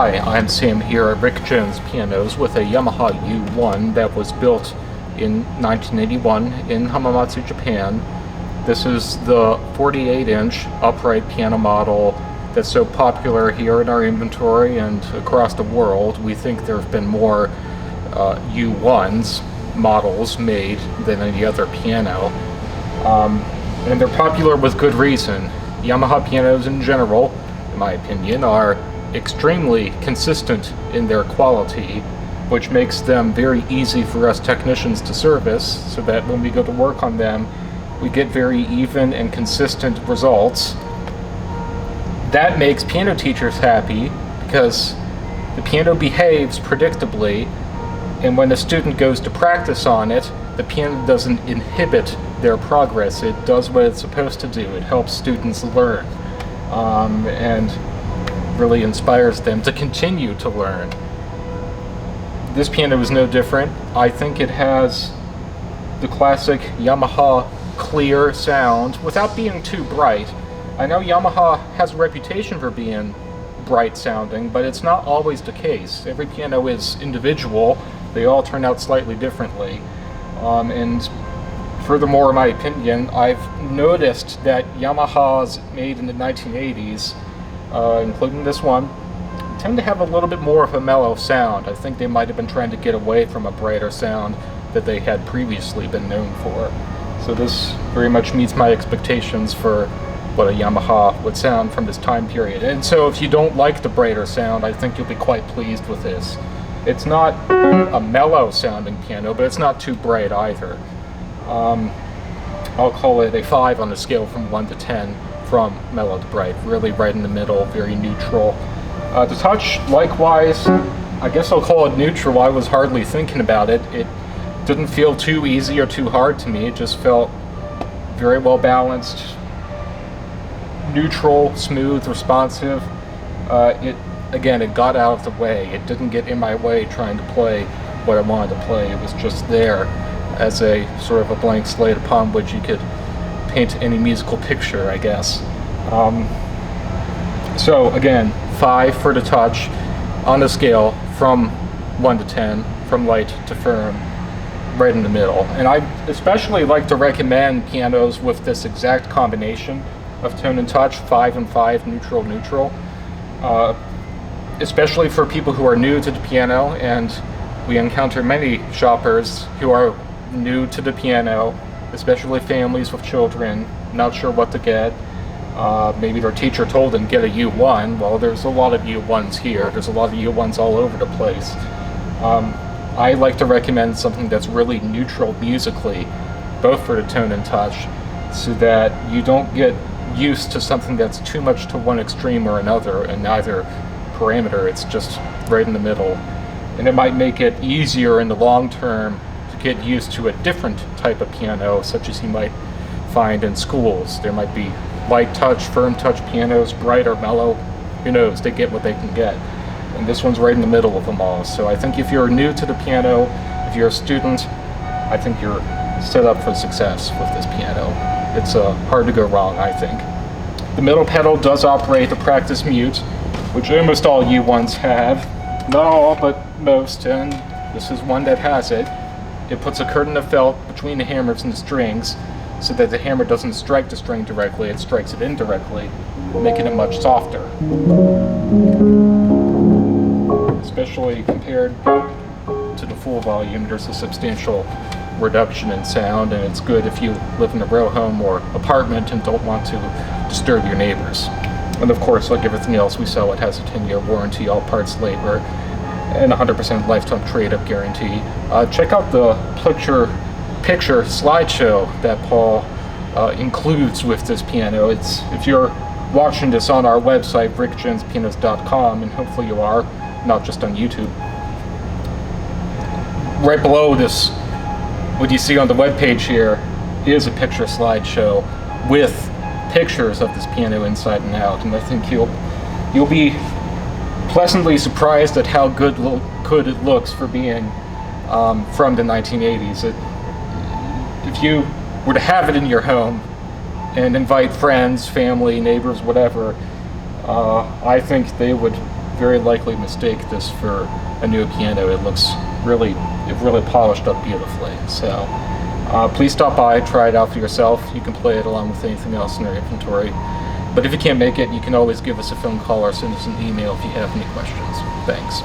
Hi, I'm Sam here at Rick Jones Pianos with a Yamaha U1 that was built in 1981 in Hamamatsu, Japan. This is the 48-inch upright piano model that's so popular here in our inventory and across the world. We think there have been more U1s models made than any other piano. And they're popular with good reason. Yamaha pianos in general, in my opinion, are extremely consistent in their quality, which makes them very easy for us technicians to service, so that when we go to work on them, we get very even and consistent results. That makes piano teachers happy because the piano behaves predictably, and when the student goes to practice on it, the piano doesn't inhibit their progress. It does what it's supposed to do. It helps students learn and really inspires them to continue to learn. This piano is no different. I think it has the classic Yamaha clear sound without being too bright. I know Yamaha has a reputation for being bright sounding, but it's not always the case. Every piano is individual. They all turn out slightly differently. And furthermore, in my opinion, I've noticed that Yamahas made in the 1980s, including this one, tend to have a little bit more of a mellow sound. I think they might have been trying to get away from a brighter sound that they had previously been known for. So this very much meets my expectations for what a Yamaha would sound from this time period. And so if you don't like the brighter sound, I think you'll be quite pleased with this. It's not a mellow sounding piano, but it's not too bright either. I'll call it a 5 on the scale from 1 to 10. From mellow to bright, really right in the middle, very neutral. The touch, likewise, I guess I'll call it neutral. I was hardly thinking about it. It didn't feel too easy or too hard to me. It just felt very well balanced, neutral, smooth, responsive. It got out of the way. It didn't get in my way trying to play what I wanted to play. It was just there as a sort of a blank slate upon which you could paint any musical picture, I guess. So again, 5 for the touch on the scale from 1 to 10, from light to firm, right in the middle. And I especially like to recommend pianos with this exact combination of tone and touch, 5 and 5, neutral, neutral, especially for people who are new to the piano. And we encounter many shoppers who are new to the piano, especially families with children, not sure what to get. Maybe their teacher told them, get a U1. Well, there's a lot of U1s here. There's a lot of U1s all over the place. I like to recommend something that's really neutral musically, both for the tone and touch, so that you don't get used to something that's too much to one extreme or another, and neither parameter. It's just right in the middle. And it might make it easier in the long term to get used to a different type of piano, such as you might find in schools. There might be light touch, firm touch pianos, bright or mellow. Who knows? They get what they can get. And this one's right in the middle of them all. So I think if you're new to the piano, if you're a student, I think you're set up for success with this piano. It's hard to go wrong, I think. The middle pedal does operate the practice mute, which almost all U1s have. Not all, but most, and this is one that has it. It puts a curtain of felt between the hammers and the strings, so that the hammer doesn't strike the string directly, it strikes it indirectly, making it much softer. Especially compared to the full volume, there's a substantial reduction in sound, and it's good if you live in a row home or apartment and don't want to disturb your neighbors. And of course, like everything else we sell, it has a 10-year warranty, all parts labor, and 100% lifetime trade-up guarantee. Check out the picture slideshow that Paul includes with this piano. If you're watching this on our website, rickjonespianos.com, and hopefully you are, not just on YouTube. Right below this, what you see on the webpage here is a picture slideshow with pictures of this piano inside and out, and I think you'll be pleasantly surprised at how good it looks for being from the 1980s. If you were to have it in your home and invite friends, family, neighbors, whatever, I think they would very likely mistake this for a new piano. It looks really polished up beautifully. So please stop by, try it out for yourself. You can play it along with anything else in our inventory. But if you can't make it, you can always give us a phone call or send us an email if you have any questions. Thanks.